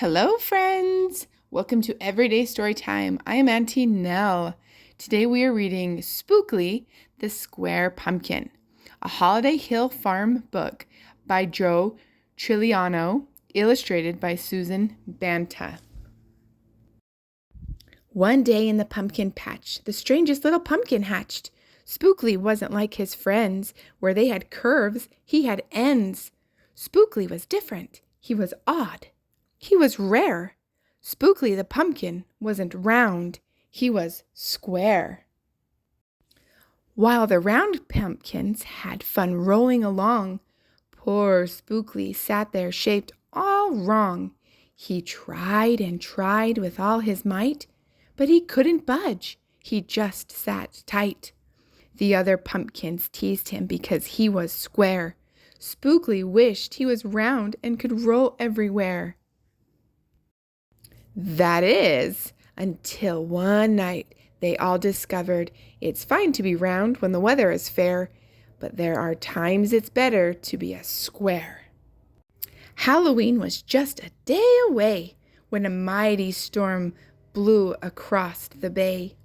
Hello, friends! Welcome to Everyday StoryTime. I am Auntie Nell. Today we are reading Spookley the Square Pumpkin, a Holiday Hill Farm book by Joe Troiano, illustrated by Susan Banta. One day in the pumpkin patch, the strangest little pumpkin hatched. Spookley wasn't like his friends. Where they had curves, he had ends. Spookley was different. He was odd. He was rare. Spookley the pumpkin wasn't round. He was square. While the round pumpkins had fun rolling along, poor Spookley sat there shaped all wrong. He tried and tried with all his might, but he couldn't budge. He just sat tight. The other pumpkins teased him because he was square. Spookley wished he was round and could roll everywhere. That is, until one night they all discovered it's fine to be round when the weather is fair, but there are times it's better to be a square. Halloween was just a day away when a mighty storm blew across the bay.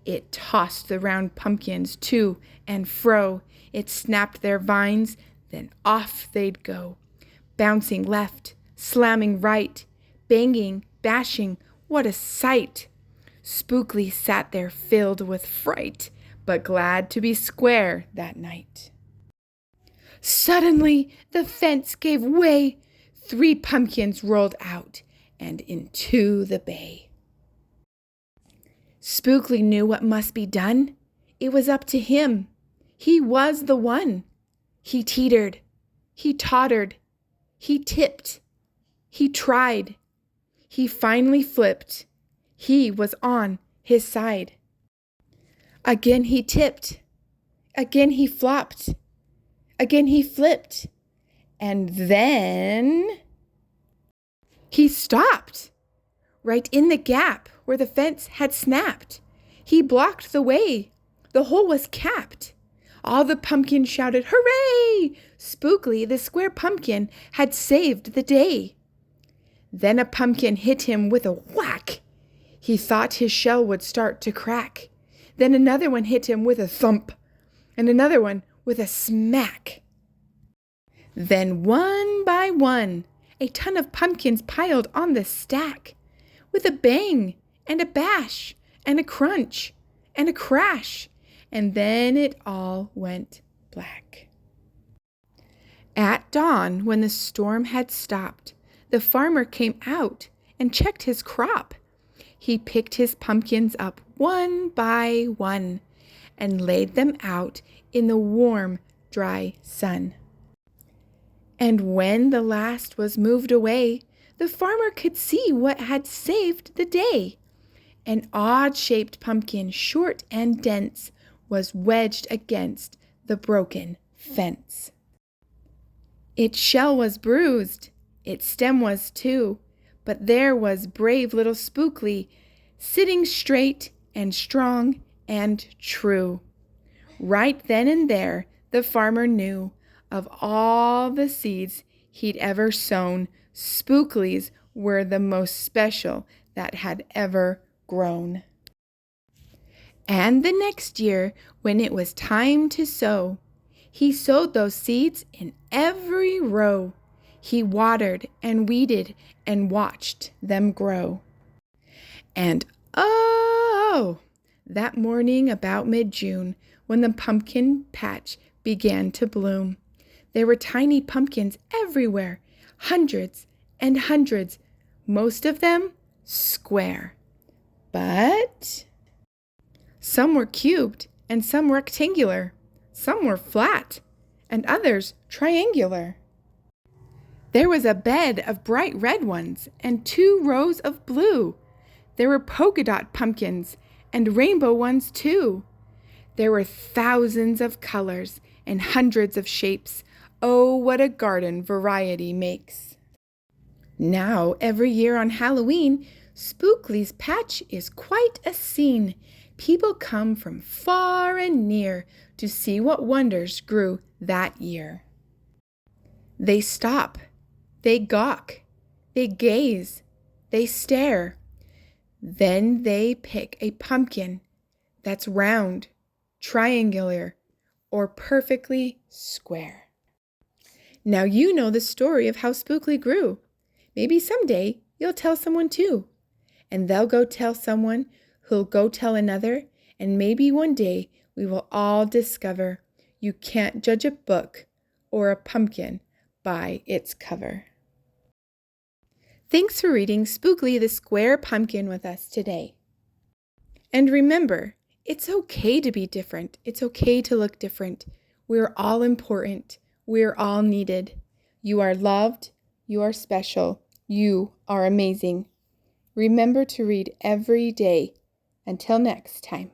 It tossed the round pumpkins to and fro. It snapped their vines, then off they'd go, bouncing left, slamming right, banging, bashing, what a sight! Spookley sat there filled with fright, but glad to be square that night. Suddenly the fence gave way. 3 pumpkins rolled out and into the bay. Spookley knew what must be done. It was up to him. He was the one. He teetered. He tottered. He tipped. He tried. He finally flipped. He was on his side. Again he tipped. Again he flopped. Again he flipped. And then he stopped. Right in the gap where the fence had snapped. He blocked the way. The hole was capped. All the pumpkins shouted, "Hooray!" Spookley the Square Pumpkin had saved the day. Then a pumpkin hit him with a whack. He thought his shell would start to crack. Then another one hit him with a thump, and another one with a smack. Then one by one, a ton of pumpkins piled on the stack, with a bang and a bash and a crunch and a crash, and then it all went black. At dawn, when the storm had stopped, the farmer came out and checked his crop. He picked his pumpkins up one by one and laid them out in the warm, dry sun. And when the last was moved away, the farmer could see what had saved the day. An odd-shaped pumpkin, short and dense, was wedged against the broken fence. Its shell was bruised. Its stem was too, but there was brave little Spookley, sitting straight and strong and true. Right then and there, the farmer knew of all the seeds he'd ever sown, Spookley's were the most special that had ever grown. And the next year, when it was time to sow, he sowed those seeds in every row. He watered and weeded and watched them grow. And oh, that morning about mid-June, when the pumpkin patch began to bloom, there were tiny pumpkins everywhere, hundreds and hundreds, most of them square. But some were cubed and some rectangular, some were flat and others triangular. There was a bed of bright red ones and 2 rows of blue. There were polka dot pumpkins and rainbow ones too. There were thousands of colors and hundreds of shapes. Oh, what a garden variety makes. Now, every year on Halloween, Spookley's patch is quite a scene. People come from far and near to see what wonders grew that year. They stop. They gawk, they gaze, They stare. Then they pick a pumpkin that's round, triangular, or perfectly square. Now you know the story of how Spookley grew. Maybe someday you'll tell someone too. And they'll go tell someone who'll go tell another. And maybe one day we will all discover you can't judge a book or a pumpkin by its cover. Thanks for reading Spookley the Square Pumpkin with us today. And remember, it's okay to be different. It's okay to look different. We're all important. We're all needed. You are loved. You are special. You are amazing. Remember to read every day. Until next time.